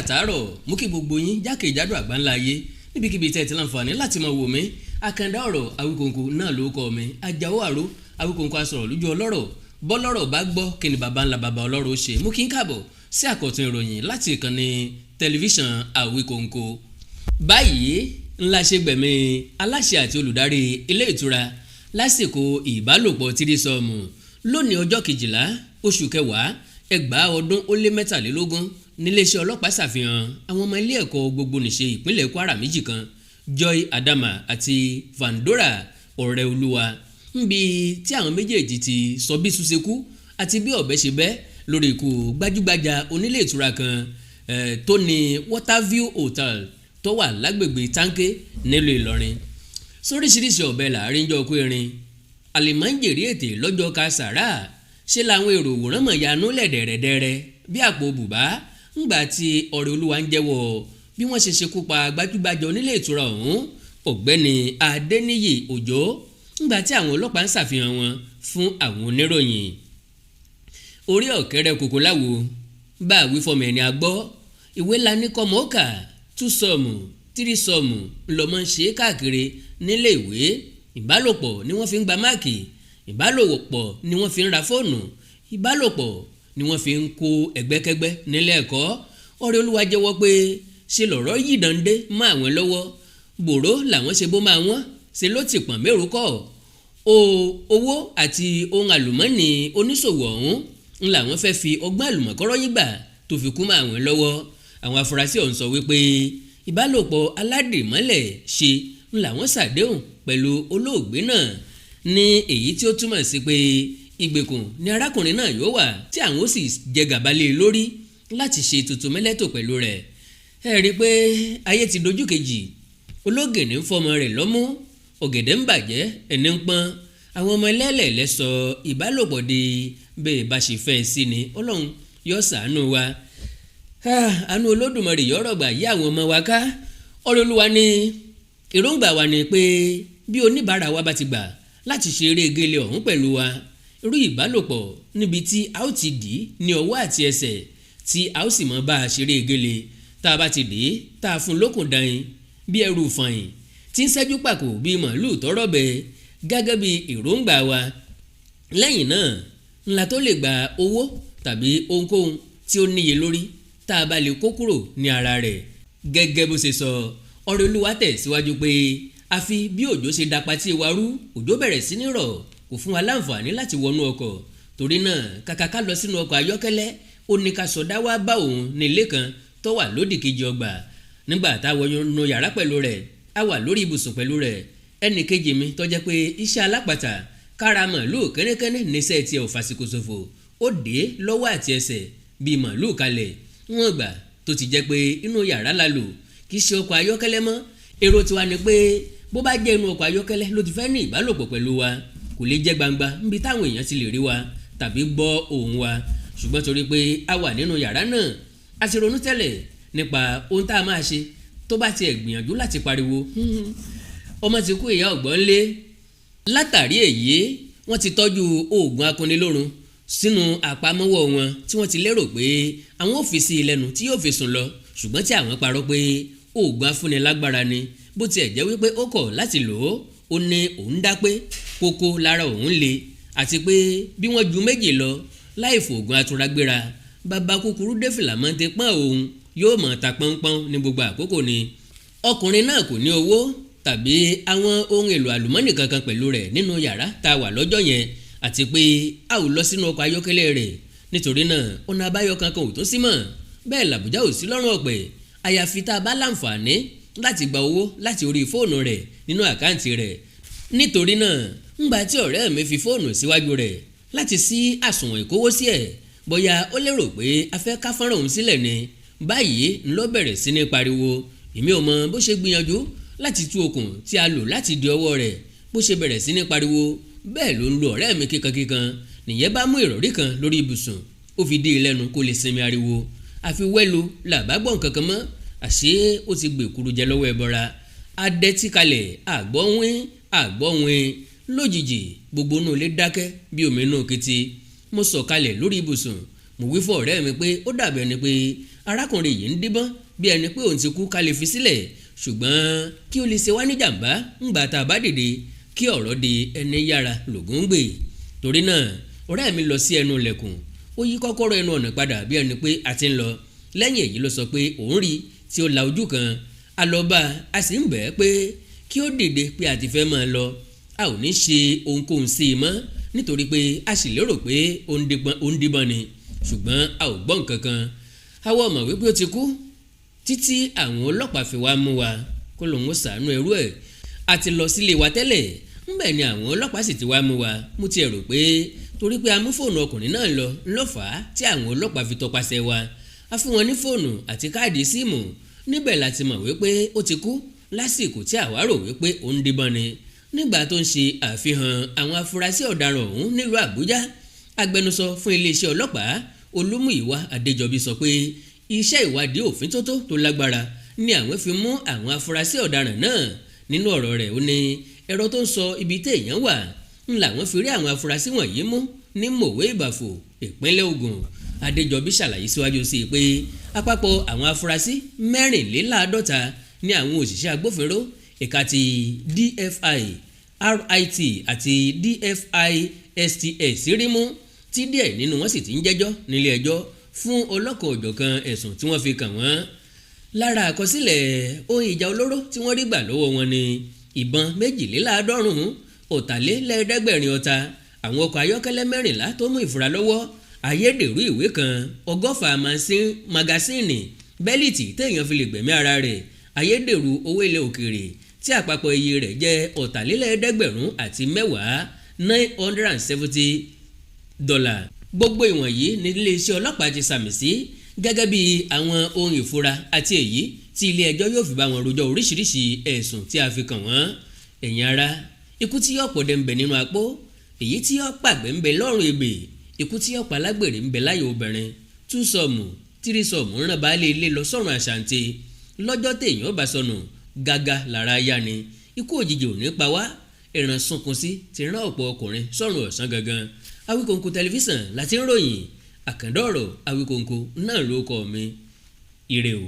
àtàárọ̀ mú kí gbogbo yín jákèjádò àgbáńlá ayé níbikíbi tẹ́ ẹ ti láǹfààní láti máa wò mí àkàndá ọ̀rọ̀ Awíkonko náà ló kọ́ mi Àjàó Àró Awíkonko asọ̀rọ̀ lójú ọlọ́rọ̀ bọ́lọ́rọ̀ bá gbọ́ kí ni baba ńlá baba ọlọ́rọ̀ ó ṣe mú kí n káàbọ̀ sí àkọ́tún ìròyìn láti ìkànnì tẹlifíṣàn Awíkonko. Báyìí ńlá ṣe gbẹ̀mí aláṣẹ àti olùdarí ilé ìtura lásìkò ìbálòpọ̀ tírísọ́ọ̀mù lónìí ọjọ́ 12 oṣù kẹwàá 2023 níléeṣẹ́ ọlọ́pàá ṣàfihàn àwọn ọmọ ilé ẹ̀kọ́ gbogbonìṣe ìpínlẹ̀ Kwara méjì kan Joy Adama àti Vandora Ọ̀rẹ́olúwa níbi tí àwọn méjèèjì ti sọ bí ṣùṣe kú àti bí ọ̀bẹ ṣe bẹ́ lórí ikú gbajúgbajà onílé ìtura kan tó ní Waterview Hotel tó wà lágbègbè Táǹkè nílùú Ìlọrin. Sóríṣiríṣi ọ̀bẹ làárín jọ kó erin àlìmọ́ǹjèrè ètè lọ́jọ́ ka sàrà ṣe làwọn èrò òwòrán mọ̀ yanú lẹ̀dẹ̀rẹ̀dẹ̀rẹ̀ bí àpò bùbá ńgbà tí Ọ̀rẹ́olúwa ń jẹ́wọ́ bí wọ́n ṣe ṣekú pa gbajúgbajà onílé ìtura ọ̀hún ọ̀gbẹ́ni Adéníyì Òjó ńgbà tí àwọn ọlọ́pàá ń ṣàfihàn wọn fún àwọn oníròyìn. Orí ọ̀kẹ́rẹ́ kòkó láwo bá àwí fọmọ ẹni àgbọ́ ìwé la ní kọ́mọ ọ̀kà 2 sọ́ọ̀mù 3 sọ́ọ̀mù ńlọmọ ń ṣe káàkiri nílé ìwé. Ìbálòpọ̀ ni wọ́n fi ń gba máàkì, ìbálòpọ̀ ni wọ́n fi ń ra fóònù, ìbálòpọ̀ ni wọ́n fi ń kó ẹgbẹ́kẹ́gbẹ́ nílé ẹ̀kọ́. Ọ̀rẹ́olúwa jẹ́wọ́ pé ṣe lọ̀rọ̀ yìí dande mọ́ àwọn lọ́wọ́ gbòòrò làwọn ṣe bó máa wọ́n ṣe ló ti pọ̀n mẹ́rù kọ́ owó àti ohun àlùmọ́ọ́nì oníṣòwò ọ̀hún ń làwọn fẹ́ fi ọgbọ́n àlùmọ̀kọ́rọ́ yìí gbà tó fi kú mọ́ àwọn lọ́wọ́. Àwọn afurasí ọ̀hún sọ wípé ìbálòpọ̀ aládìmọ́lẹ̀ ṣe ń làwọn ṣàdéhùn pẹ̀lú olóògbé náà ní èyí tí ó túmọ̀ sí pé ìgbèkùn ni arákùnrin náà yóò wà tí àwọn ó sì jẹ gàba lé lórí láti ṣe tuntun mẹ́lẹ́tò pẹ̀lú rẹ̀. Ẹ rí i pé ayé ti dojú kejì ológìnní ń fọmọ rẹ̀ lọ́mú ọ̀gẹ̀dẹ̀ ń bàjẹ́ ẹni ń pọ́n àwọn ọmọ ẹlẹ́lẹ̀lẹ́ sọ ìbálòpọ̀ di bẹ́ẹ̀ bá ṣe fẹ́ sí ni Ọlọ́run yóò ṣàánú wa. Àánú Olódùmarè yóò rọ̀gbà yí àwọn ọmọ wa ká. Ọ̀rẹ́olúwa ní èròǹgbà wa ni pé bí oníbàárà wa bá ti gbà láti ṣe eré gele ọ̀hún pẹ̀lú wa irú ìbálòpọ̀ níbi tí a ó ti dì í ní ọwọ́ àti ẹsẹ̀ tí a ó sì mọ́ bá a ṣeré gele tá a bá ti dì í tá a fún lókùn dáin bí ẹrù fàyìn tí ń ṣẹ́jú pàkó bí màálùú tọ́rọ̀ bẹ gẹ́gẹ́ bí èròǹgbà wa. Lẹ́yìn náà ńlá tó lè gba owó tàbí ohunkóhun tí ó níye lórí tá a bá lè kó kúrò ní ara rẹ̀. Gẹ́gẹ́ bó ṣe sọ Ọ̀rẹ́olúwa tẹ̀síwájú pé àfi bí òjò ṣe dapa tí wa rú òjò bẹ̀rẹ̀ sí ní rọ̀ kò fún wa láǹfààní láti wọnú ọkọ̀ torí náà kàkà ká lọ sínú ọkọ̀ ayọ́kẹ́lẹ́ ó ní ká sọdá wá bá òun ní ilé kan tó wà lódì kejì ọgbà. Nígbà táwọn wọnú yàrá pẹ̀lú rẹ̀ a wà lórí ibùsùn pẹ̀lú rẹ̀. Ẹnì kejì mi tó jẹ́ pé iṣẹ́ alápàtà kára màlúù kẹ́nẹ́kẹ́nẹ́ níṣẹ́ tiẹ̀ ò fàsìkò ṣòfò ó dé lọ́wọ́ àti ẹsẹ̀ bíi màlúù kalẹ̀ wọ́n gbà tó ti jẹ́ pé inú yàrá la lò kì í ṣe ọkọ̀ ayọ́kẹ́lẹ́ mọ́. Èrò tiwa ni pé bó bá jẹ́ inú ọkọ̀ ayọ́kẹ́lẹ́ ló ti fẹ́ ní ìbálòpọ̀ pẹ̀lú wa kò lè jẹ́ gbangba níbi táwọn èèyàn ti lè rí wa tàbí gbọ́ ohùn wa ṣùgbọ́n torí pé a wà nínú yàrá náà a ti ronú tẹ́lẹ̀ nípa ohun tá a máa ṣe tó bá tiẹ̀ gbìyànjú láti pariwo ọmọ ti kú ìyá ọ̀gbọ́n lé. Látàrí èyí wọ́n ti tọ́jú oògùn akúnilórun sínú àpamọ́wọ́ wọn tí wọ́n ti lérò pé àwọn ò fi sí i lẹ́nu tí yóò fi sùn lọ ṣùgbọ́n tí àwọn parọ́ pé oògùn afúnilágbára ni bó tiẹ̀ jẹ́ wípé ó kọ̀ láti lò ó ní òun dá pé kókó lára òun le àti pé bí wọ́n ju méjì lọ láì fòògùn atúnragbéra bàbá kúkúrú dẹ́fìlà máa ń tẹ pọ́n òun yóò mọ̀ ta pọ́npọ́n ní gbogbo àkókò ni. Ọkùnrin náà kò ní owó tàbí àwọn ohun èlò àlùmọ́nì kankan pẹ̀lú rẹ̀ nínú yàrá tá a wà lọ́jọ́ yẹn àti pé a ò lọ sínú ọkọ̀ ayọ́kẹ́lẹ́ rẹ̀ nítorí náà ọ̀nà àbáyọ kankan ò tó sí mọ́ bẹ́ẹ̀ làbújá ò sí lọ́rùn ọ̀pẹ̀ àyàfi tá a bá láǹfààní láti gba owó láti orí fóònù rẹ̀ nínú àkáǹtì rẹ̀. Nítorí náà ńgbà tí ọ̀rẹ́ mi fi fóònù síwájú rẹ̀ láti ṣí àsùnwọ̀n ìkówósí ẹ̀ bóyá ó lérò pé a fẹ́ ká fọ́nrán òun sílẹ̀ ni báyìí ńlọ bẹ̀rẹ̀ sí ní pariwo. Èmi ò mọ bó ṣe gbìyànjú láti tú okùn tí a lò láti di ọwọ́ rẹ̀ bó ṣe bẹ̀rẹ̀ sí ní pariwo bẹ́ẹ̀ ló ń lo ọ̀rẹ́ mi kíkankíkan nìyẹn bá mú ìrọ̀rí kan lórí ibùsùn ó fi dé lẹ́nu kó lè sinmi ariwo àfi wẹ́lu làbá gbọ́n kankan mọ́ àṣé ó ti gbèkúrú jẹ lọ́wọ́ ẹbọra. Adẹ́tí kalẹ̀ àgbọ̀wìn lójijì gbogbo inú ilé dákẹ́ bí omi inú kété. Mo sọ̀ kalẹ̀ lórí ibùsùn mo wí fún ọ̀rẹ́ mi pé ó dàbí ẹni pé arákùnrin yìí ń díbọ́n bí ẹni pé òun ti kú ká lè fi sílẹ̀ ṣùgbọ́n kí ó lè ṣe wá ní jàǹbá ńgbà tá a bá dìde kí ọ̀rọ̀ di ẹni yára lògùn ń gbè. torí náà ọ̀rẹ́ mi lọ sí ẹnu ilẹ̀kùn ó yí kọ́kọ́rọ́ ẹnu ọ̀nà padà bí ẹni pé a ti ń lọ. lẹ́yìn èyí ló sọ pé òun rí tí ó la ojú kan. a lọ bá a sì ń bẹ̀ ẹ́ pé kí ó dìde pé a ti fẹ́ máa lọ. a ò ní ṣe ohunkóhun sí i mọ́ nítorí pé a sì lérò pé ó ń díbọ́n ni ṣùgbọ́n a ò gbọ́ nǹkan kan. àwa mọ̀ wípé ó ti kú títí àwọn ọlọ́pàá fi wá mú wa kó lòun ó ṣàánú ẹrú ẹ̀. a ti lọ sílé wa tẹ́lẹ̀ ńbẹ̀ ni àwọn ọlọ́pàá sì ti wá mú wa. mo ti rò pé torí pé a mú fóònù ọkùnrin náà lọ ńlọ́fà tí àwọn ọlọ́pàá fi tọpasẹ̀ wa. a fún wọn ní fóònù àti káàdì síìmù níbẹ̀ láti mọ̀ wípé ó ti kú lásìkò tí àwa rò wípé ó ń díbọ́n ni. nígbà tó ń ṣe àfihàn àwọn afurasí ọ̀daràn ọ̀hún nílùú Àbújá agbẹnusọ fún iléeṣẹ́ ọlọ́pàá Olúmúyìwá Adéjọbí sọ pé iṣẹ́ ìwádìí òfin tótó tó lágbára ni àwọn fi mú àwọn afurasí ọ̀daràn náà. nínú ọ̀rọ̀ rẹ̀ ó ní ẹ̀rọ tó ń sọ ibi téèyàn wà ń làwọn fi rí àwọn afurasí wọ̀nyí mú ní Mòwe Ìbàfò ìpínlẹ̀ Ògùn. Adéjọbí ṣàlàyé síwájú sí i pé àpapọ̀ àwọn afurasí 54 ní àwọn òṣìṣẹ́ agbófinró ẹ̀ka ti DFI RIT àti DFI STS rí mú tí díẹ̀ nínú wọn sì ti ń jẹ́jọ́ nílé ẹjọ́ fún ọlọ́kan-ò-jọ̀kan ẹ̀sùn tí wọ́n fi kàn wọ́n. lára àkọsílẹ̀ ohun ìjà olóró tí wọ́n rí gbà lọ́wọ́ wọn ni ìbọn 72, ọ̀tàlélẹ́ẹ̀ẹ́dẹ́gbẹ̀rin ọta, àwọn ọkọ̀ ayọ́kẹ́lẹ́ 14 tó mú ìfura lọ́wọ́, ayédèrú ìwé kan, 100 magasíìnì, bẹ́líìtì téèyàn fi lè gbẹ̀mí ara rẹ̀, ayédèrú owó ilẹ̀ òkèèrè tí àpapọ̀ iye rẹ̀ jẹ́ ọ̀tàlélẹ́ẹ̀ẹ́dẹ́gbẹ̀rún àti mẹ́wàá $970. gbogbo ìwọ̀nyí ní iléeṣẹ́ ọlọ́pàá ti sàmì sí gẹ́gẹ́ bí àwọn ohun ìfura àti èyí tí ilé ẹjọ́ yóò fi bá wọn rojọ́ oríṣiríṣi ẹ̀sùn tí a fi kàn wọ́n. ẹ̀yin ará, ikú tí yóò pọ̀dẹ̀ ń bẹ nínú apó, èyí tí yóò pàgbẹ́ ń bẹ lọ́rùn ebè, ikú tí yóò palágbèrè ń bẹ láyé obìnrin, 2 sọ̀mù 3 sọ̀mù ń ràn baálé ilé lọ sọ́run àṣàǹtì. lọ́jọ́ téèyàn bá sọnù gàgà lára yá ni. ikú òjijì ò ní pa wá. ìran sunkún sí ti rán ọ̀pọ̀ ọkùnrin sọ́run ọ̀sán gangan. Awíkonko tẹlifíṣàn láti ń ròyìn. Àkàndá ọ̀rọ̀ Awíkonko náà ló kọ mi. Ire o.